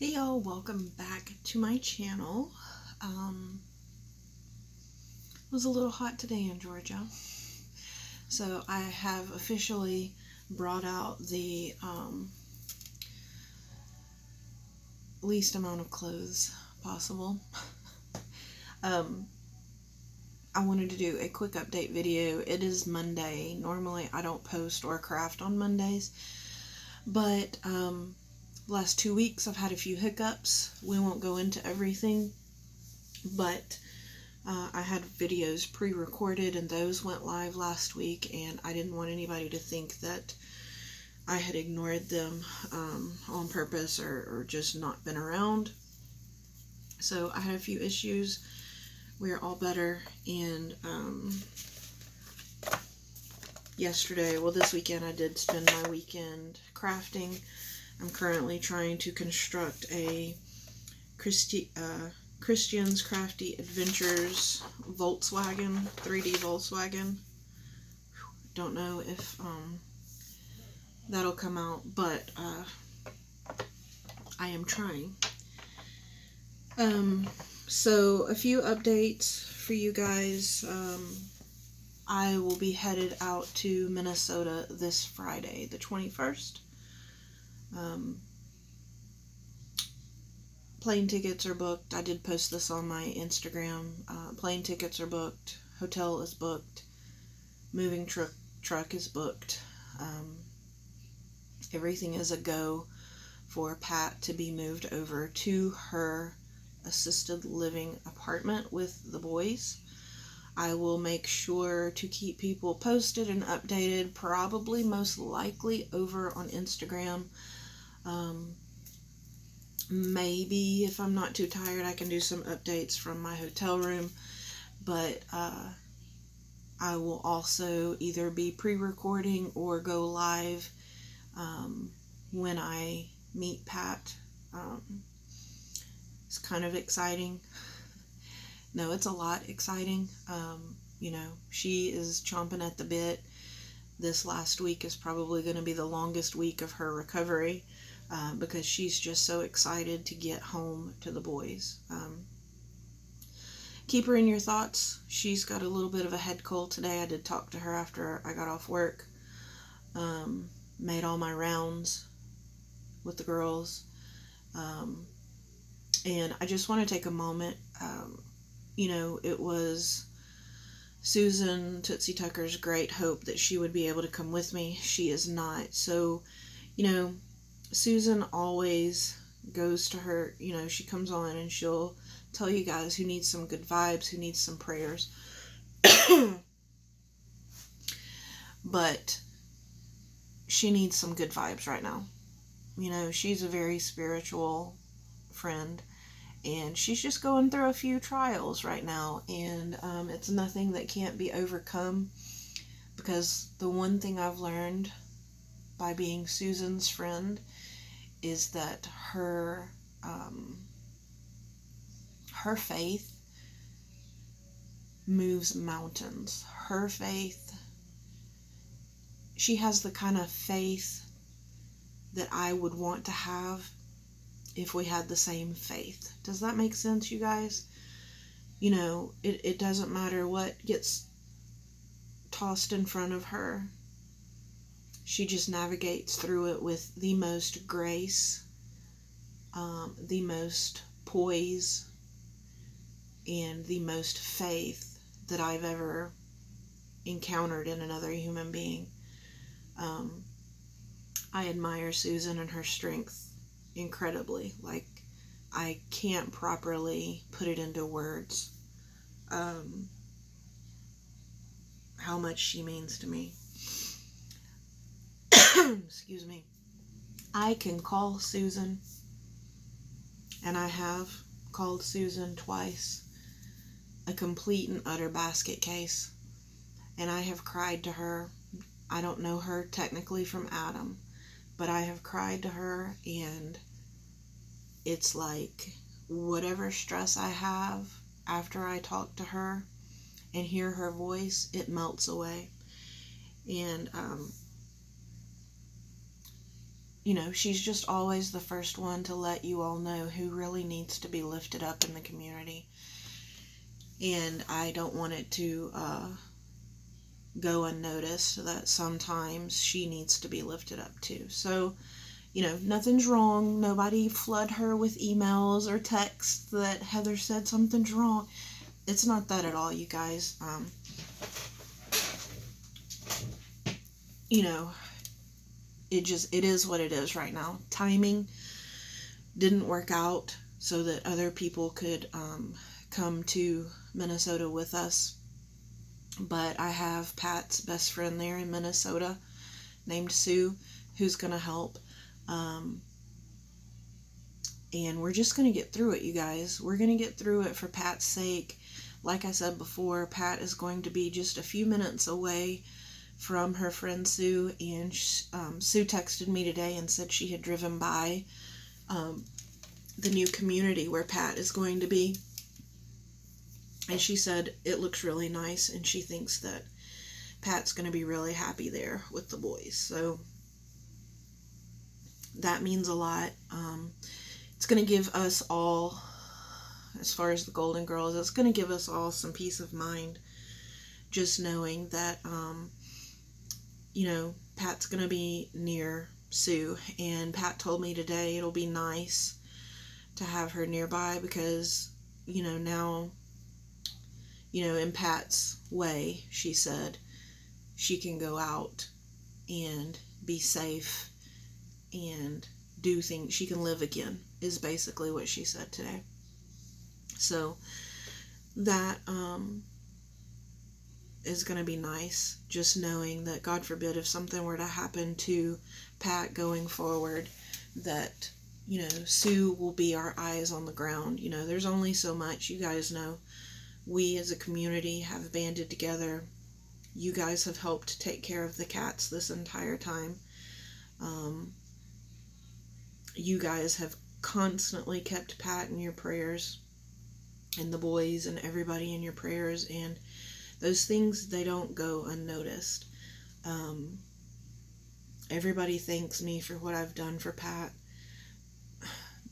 Hey y'all, welcome back to my channel. It was a little hot today in Georgia, so I have officially brought out the least amount of clothes possible. I wanted to do a quick update video. It is Monday. Normally I don't post or craft on Mondays, but last 2 weeks I've had a few hiccups. We won't go into everything, but I had videos pre-recorded and those went live last week, and I didn't want anybody to think that I had ignored them on purpose or just not been around. So I had a few issues. We're all better, and this weekend I did spend my weekend crafting. I'm currently trying to construct a Christian's Crafty Adventures Volkswagen, 3D Volkswagen. Don't know if that'll come out, but I am trying. So a few updates for you guys. I will be headed out to Minnesota this Friday, the 21st. Plane tickets are booked. I did post this on my Instagram. Plane tickets are booked. Hotel is booked. Moving truck is booked. Everything is a go for Pat to be moved over to her assisted living apartment with the boys. I will make sure to keep people posted and updated, probably most likely over on Instagram. Maybe if I'm not too tired, I can do some updates from my hotel room, but I will also either be pre-recording or go live when I meet Pat. It's kind of exciting. No, it's a lot exciting. She is chomping at the bit. This last week is probably going to be the longest week of her recovery because she's just so excited to get home to the boys. Keep her in your thoughts. She's got a little bit of a head cold today. I did talk to her after I got off work. Made all my rounds with the girls. And I just want to take a moment. It was Susan Tootsie Tucker's great hope that she would be able to come with me. She is not. So, Susan always goes to her, she comes on and she'll tell you guys who needs some good vibes, who needs some prayers. But she needs some good vibes right now. She's a very spiritual friend, and she's just going through a few trials right now, and it's nothing that can't be overcome, because the one thing I've learned by being Susan's friend is that her faith moves mountains. Her faith, she has the kind of faith that I would want to have if we had the same faith. Does that make sense, you guys? It doesn't matter what gets tossed in front of her. She just navigates through it with the most grace, the most poise, and the most faith that I've ever encountered in another human being. I admire Susan and her strength incredibly. Like, I can't properly put it into words how much she means to me. Excuse me. I can call Susan, and I have called Susan twice, a complete and utter basket case, and I have cried to her. I don't know her technically from Adam, but I have cried to her, and it's like whatever stress I have after I talk to her and hear her voice, it melts away. And she's just always the first one to let you all know who really needs to be lifted up in the community. And I don't want it to go unnoticed that sometimes she needs to be lifted up too. So, nothing's wrong. Nobody flood her with emails or texts that Heather said something's wrong. It's not that at all, you guys. It is what it is right now. Timing didn't work out so that other people could come to Minnesota with us. But I have Pat's best friend there in Minnesota named Sue who's going to help. And we're just going to get through it, you guys. We're going to get through it for Pat's sake. Like I said before, Pat is going to be just a few minutes away from her friend Sue, and Sue texted me today and said she had driven by the new community where Pat is going to be, and she said it looks really nice, and she thinks that Pat's going to be really happy there with the boys. So that means a lot. It's going to give us all, as far as the Golden Girls, it's going to give us all some peace of mind just knowing that Pat's going to be near Sue. And Pat told me today it'll be nice to have her nearby because, now, in Pat's way, she said, she can go out and be safe and do things. She can live again, is basically what she said today. So that is going to be nice, just knowing that, God forbid, if something were to happen to Pat going forward, that, Sue will be our eyes on the ground. There's only so much. You guys know, we as a community have banded together. You guys have helped take care of the cats this entire time. You guys have constantly kept Pat in your prayers, and the boys and everybody in your prayers, and those things, they don't go unnoticed. Everybody thanks me for what I've done for Pat,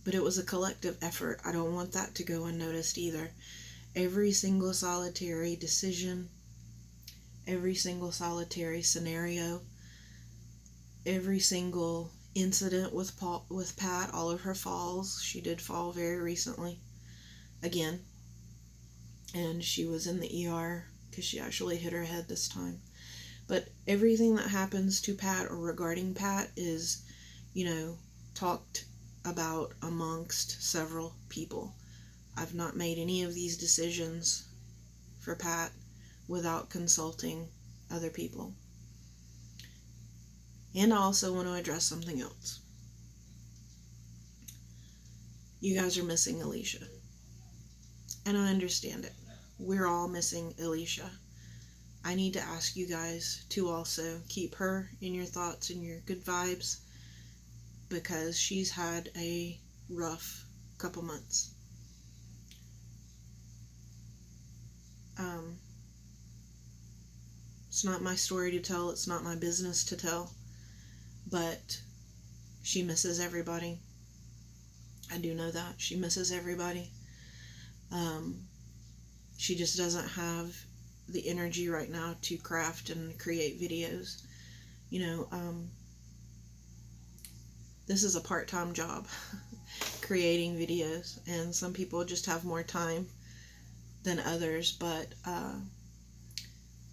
but it was a collective effort. I don't want that to go unnoticed either. Every single solitary decision, every single solitary scenario, every single incident with Pat, all of her falls. She did fall very recently, again, and she was in the ER because she actually hit her head this time. But everything that happens to Pat or regarding Pat is, talked about amongst several people. I've not made any of these decisions for Pat without consulting other people. And I also want to address something else. You guys are missing Alicia. And I understand it. We're all missing Alicia. I need to ask you guys to also keep her in your thoughts and your good vibes, because she's had a rough couple months. It's not my story to tell. It's not my business to tell. But she misses everybody. I do know that. She misses everybody. She just doesn't have the energy right now to craft and create videos. This is a part-time job, creating videos, and some people just have more time than others, but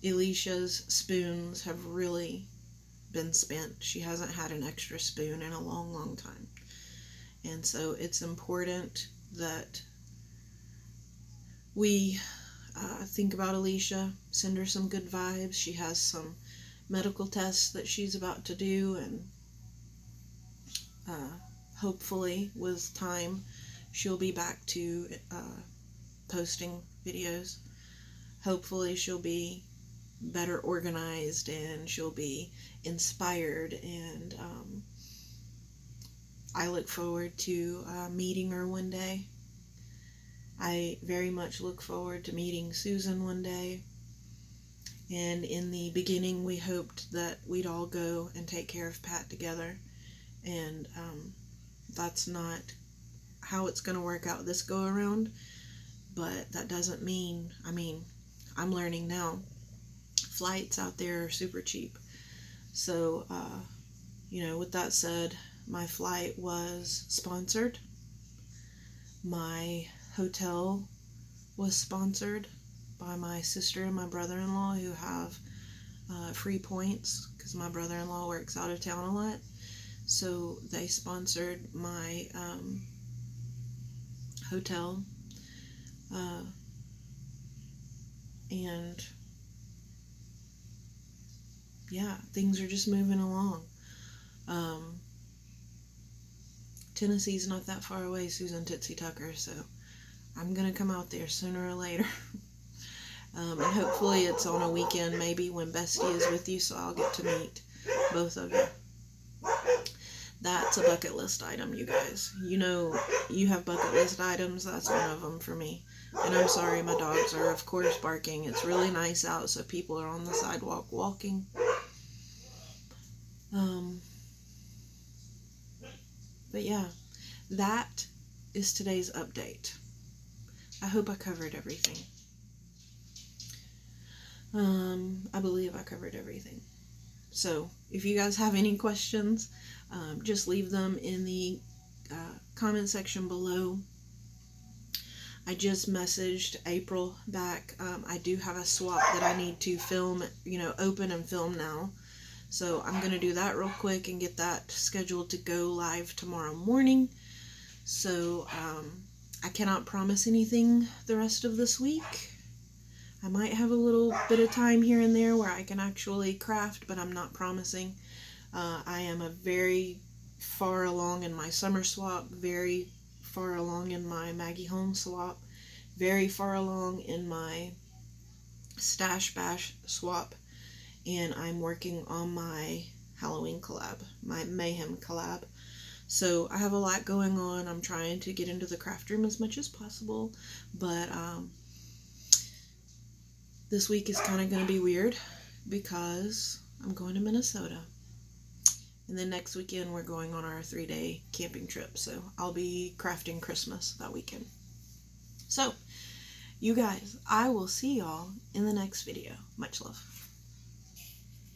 Alicia's spoons have really been spent. She hasn't had an extra spoon in a long, long time. And so it's important that we think about Alicia, send her some good vibes. She has some medical tests that she's about to do, and hopefully with time she'll be back to posting videos. Hopefully she'll be better organized and she'll be inspired, and I look forward to meeting her one day. I very much look forward to meeting Susan one day. And in the beginning, we hoped that we'd all go and take care of Pat together. and that's not how it's going to work out this go around. But that doesn't mean, I'm learning now, flights out there are super cheap. So, with that said, my flight was sponsored. My hotel was sponsored by my sister and my brother-in-law, who have free points because my brother-in-law works out of town a lot. So they sponsored my hotel. And yeah, things are just moving along. Tennessee's not that far away, Susan Tootsie Tucker, so I'm gonna come out there sooner or later. And hopefully it's on a weekend, maybe when Bestie is with you, so I'll get to meet both of you. That's a bucket list item, you guys. You have bucket list items, that's one of them for me. And I'm sorry, my dogs are, of course, barking. It's really nice out, so people are on the sidewalk walking. But yeah, that is today's update. I hope I covered everything. I believe I covered everything. So, if you guys have any questions, just leave them in the comment section below. I just messaged April back. I do have a swap that I need to film, open and film now. So I'm going to do that real quick and get that scheduled to go live tomorrow morning. So I cannot promise anything the rest of this week. I might have a little bit of time here and there where I can actually craft, but I'm not promising. I am very far along in my summer swap, very far along in my Maggie Holmes swap, very far along in my Stash Bash swap, and I'm working on my Halloween collab, my Mayhem collab. So I have a lot going on. I'm trying to get into the craft room as much as possible, but this week is kind of going to be weird because I'm going to Minnesota. And then next weekend we're going on our 3-day camping trip. So I'll be crafting Christmas that weekend. So, you guys, I will see y'all in the next video. Much love.